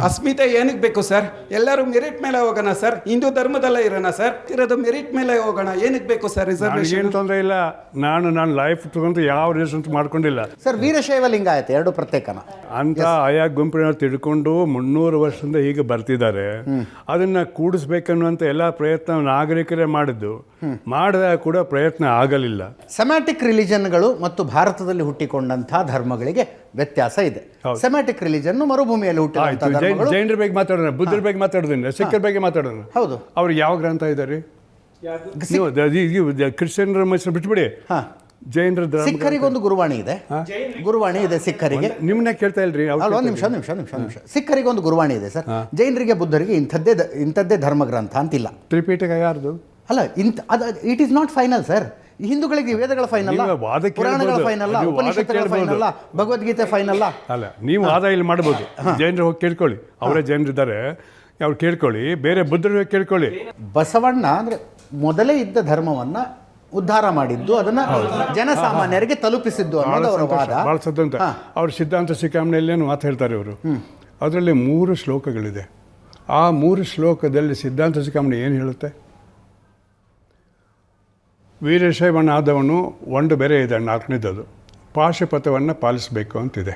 ಅಸ್ಮಿತೆ ಏನಕ್ಕೆ ಬೇಕು ಸರ್? ಎಲ್ಲರೂ ಮೆರಿಟ್ ಮೇಲೆ ಹೋಗೋಣ ಸರ್. ಹಿಂದೂ ಧರ್ಮದಲ್ಲೇ ಇರೋಣ ಸರ್. ಇರೋದು ಮೆರಿಟ್ ಮೇಲೆ ಹೋಗೋಣ. ಏನಕ್ಕೆ ಬೇಕು ಸರ್ ರಿಸರ್ವೇಷನ್? ಏನು ತೊಂದರೆ ಇಲ್ಲ. ನಾನು ಲೈಫ್ ತಗೊಂಡು ಯಾವ ರಿಸರ್ವೇಷನ್ ಮಾಡ್ಕೊಂಡಿಲ್ಲ ಸರ್. ವೀರಶೈವ ಲಿಂಗಾಯತ ಎರಡು ಪ್ರತ್ಯೇಕನ ಅಂತ ಆಯಾ ಗುಂಪಿನ ತಿಳ್ಕೊಂಡು 300 ವರ್ಷದಿಂದ ಹೀಗೆ ಬರ್ತಿದ್ದಾರೆ. ಅದನ್ನ ಕೂಡಿಸ್ಬೇಕನ್ನುವಂಥ ಎಲ್ಲ ಪ್ರಯತ್ನ ನಾಗರಿಕರೇ ಮಾಡಿದ್ದು. ಮಾಡಿದಾಗ ಕೂಡ ಪ್ರಯತ್ನ ಆಗಲಿಲ್ಲ. ಸೆಮ್ಯಾಟಿಕ್ ರಿಲಿಜನ್ಗಳು ಮತ್ತು ಭಾರತದಲ್ಲಿ ಹುಟ್ಟಿಕೊಂಡಂತಹ ಧರ್ಮಗಳಿಗೆ ವ್ಯತ್ಯಾಸ ಇದೆ. ಸೆಮ್ಯಾಟಿಕ್ ರಿಲಿಜನ್ ಮರುಭೂಮಿಯಲ್ಲಿ ಹುಟ್ಟಿದಂತಹ ಧರ್ಮಗಳು. ಜೈನರ ಬಗ್ಗೆ ಮಾತಾಡೋಣ, ಬುದ್ಧರ ಬಗ್ಗೆ ಮಾತಾಡೋದಿಲ್ಲ, ಸಿಖ್ಖರ ಬಗ್ಗೆ ಮಾತಾಡೋಣ. ಹೌದು. ಅವ್ರು ಯಾವ ಗ್ರಂಥ ಇದ್ದಾರೆ? ನೀವು ಕ್ರಿಶ್ಚಿಯನ್ರ ಮನುಷ್ಯರು ಬಿಟ್ಬಿಡಿ. ಜೈನರ ಸಿಖ್ಖರಿಗೊಂದು ಗುರುವಾಣಿ ಇದೆ. ಗುರುವಾಣಿ ಇದೆ ಸಿಖ್ಖರಿಗೆ. ನಿಮ್ಮನ್ನ ಕೇಳ್ತಾ ಇಲ್ರಿ? ಒಂದು ನಿಮಿಷ. ಸಿಖ್ಖರಿಗೊಂದು ಗುರುವಾಣಿ ಇದೆ ಸರ್. ಜೈನರಿಗೆ ಬುದ್ಧರಿಗೆ ಇಂಥದ್ದೇ ಧರ್ಮ ಗ್ರಂಥ ಅಂತಿಲ್ಲ. ತ್ರಿಪೀಠಕ ಯಾರ್ದು? ಅಲ್ಲ, it is not final sir. ಹಿಂದೂಗಳಿಗೆ ವೇದಗಳ ಫೈನಲ್, ಪುರಾಣಗಳ ಫೈನಲ್, ಉಪನಿಷತ್ತುಗಳ ಫೈನಲ್, ಭಗವದ್ಗೀತೆ ಫೈನಲ್ ಅಲ್ಲ. ನೀವು ಆದಾಯ ಇಲ್ಲಿ ಮಾಡ್ಬೋದು. ಜೈನರು ಹೋಗಿ ಕೇಳ್ಕೊಳ್ಳಿ, ಅವರೇ ಜೈನರಿದ್ದಾರೆ, ಅವ್ರು ಕೇಳ್ಕೊಳ್ಳಿ. ಬೇರೆ ಬುದ್ಧರು ಕೇಳ್ಕೊಳ್ಳಿ. ಬಸವಣ್ಣ ಅಂದ್ರೆ ಮೊದಲೇ ಇದ್ದ ಧರ್ಮವನ್ನ ಉದ್ಧಾರ ಮಾಡಿದ್ದು, ಅದನ್ನ ಜನಸಾಮಾನ್ಯರಿಗೆ ತಲುಪಿಸಿದ್ದು ಅನ್ನೋದು ಅವರ ವಾದ. ಭಾಳ ಸದ್ದಂತ ಅವ್ರ ಸಿದ್ಧಾಂತ ಶಿಖಾಮಣಿಯಲ್ಲೇನು ಮಾತು ಹೇಳ್ತಾರೆ ಇವರು. ಅದರಲ್ಲಿ 3 ಶ್ಲೋಕಗಳಿದೆ. ಆ 3 ಶ್ಲೋಕದಲ್ಲಿ ಸಿದ್ಧಾಂತ ಶಿಖಾಮಣಿ ಏನು ಹೇಳುತ್ತೆ? ವೀರಶೈವನಾದವನು ಒಂದು ಬೇರೆ ಇದೆ, 4ನೇದದು ಪಾಶುಪಥವನ್ನು ಪಾಲಿಸಬೇಕು ಅಂತಿದೆ.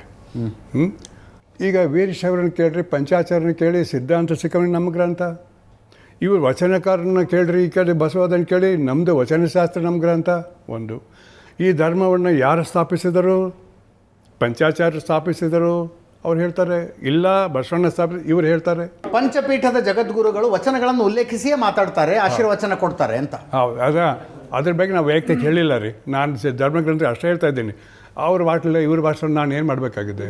ಈಗ ವೀರಶೈವರನ್ನು ಕೇಳ್ರಿ, ಪಂಚಾಚಾರ್ಯನ ಕೇಳಿ, ಸಿದ್ಧಾಂತ ಶಿಖಾಮಣಿ ನಮ್ಮ ಗ್ರಂಥ. ಇವರು ವಚನಕಾರನ ಕೇಳ್ರಿ, ಈ ಕಡೆ ಬಸವದನ್ನು ಕೇಳಿ, ನಮ್ಮದು ವಚನಶಾಸ್ತ್ರ ನಮ್ಮ ಗ್ರಂಥ. ಒಂದು ಈ ಧರ್ಮವನ್ನು ಯಾರು ಸ್ಥಾಪಿಸಿದರು? ಪಂಚಾಚಾರ್ಯರು ಸ್ಥಾಪಿಸಿದರು. ಅವ್ರು ಹೇಳ್ತಾರೆ ಇಲ್ಲ, ಬಸವಣ್ಣ ಸ್ಥಾಪಿಸಿ. ಇವ್ರು ಹೇಳ್ತಾರೆ ಪಂಚಪೀಠದ ಜಗದ್ಗುರುಗಳು ವಚನಗಳನ್ನು ಉಲ್ಲೇಖಿಸಿಯೇ ಮಾತಾಡ್ತಾರೆ, ಆಶೀರ್ವಚನ ಕೊಡ್ತಾರೆ ಅಂತ. ಹೌದು. ಅದ್ರ ಬಗ್ಗೆ ನಾವು ವೈಯಕ್ತಿಕ ಹೇಳಿಲ್ಲ ರೀ. ನಾನು ಧರ್ಮಗ್ರಂಥ ಅಷ್ಟೇ ಹೇಳ್ತಾ ಇದ್ದೀನಿ. ಅವ್ರ ಭಾಷೆ ಇವ್ರ ಭಾಷೆ ನಾನು ಏನು ಮಾಡಬೇಕಾಗಿದೆ?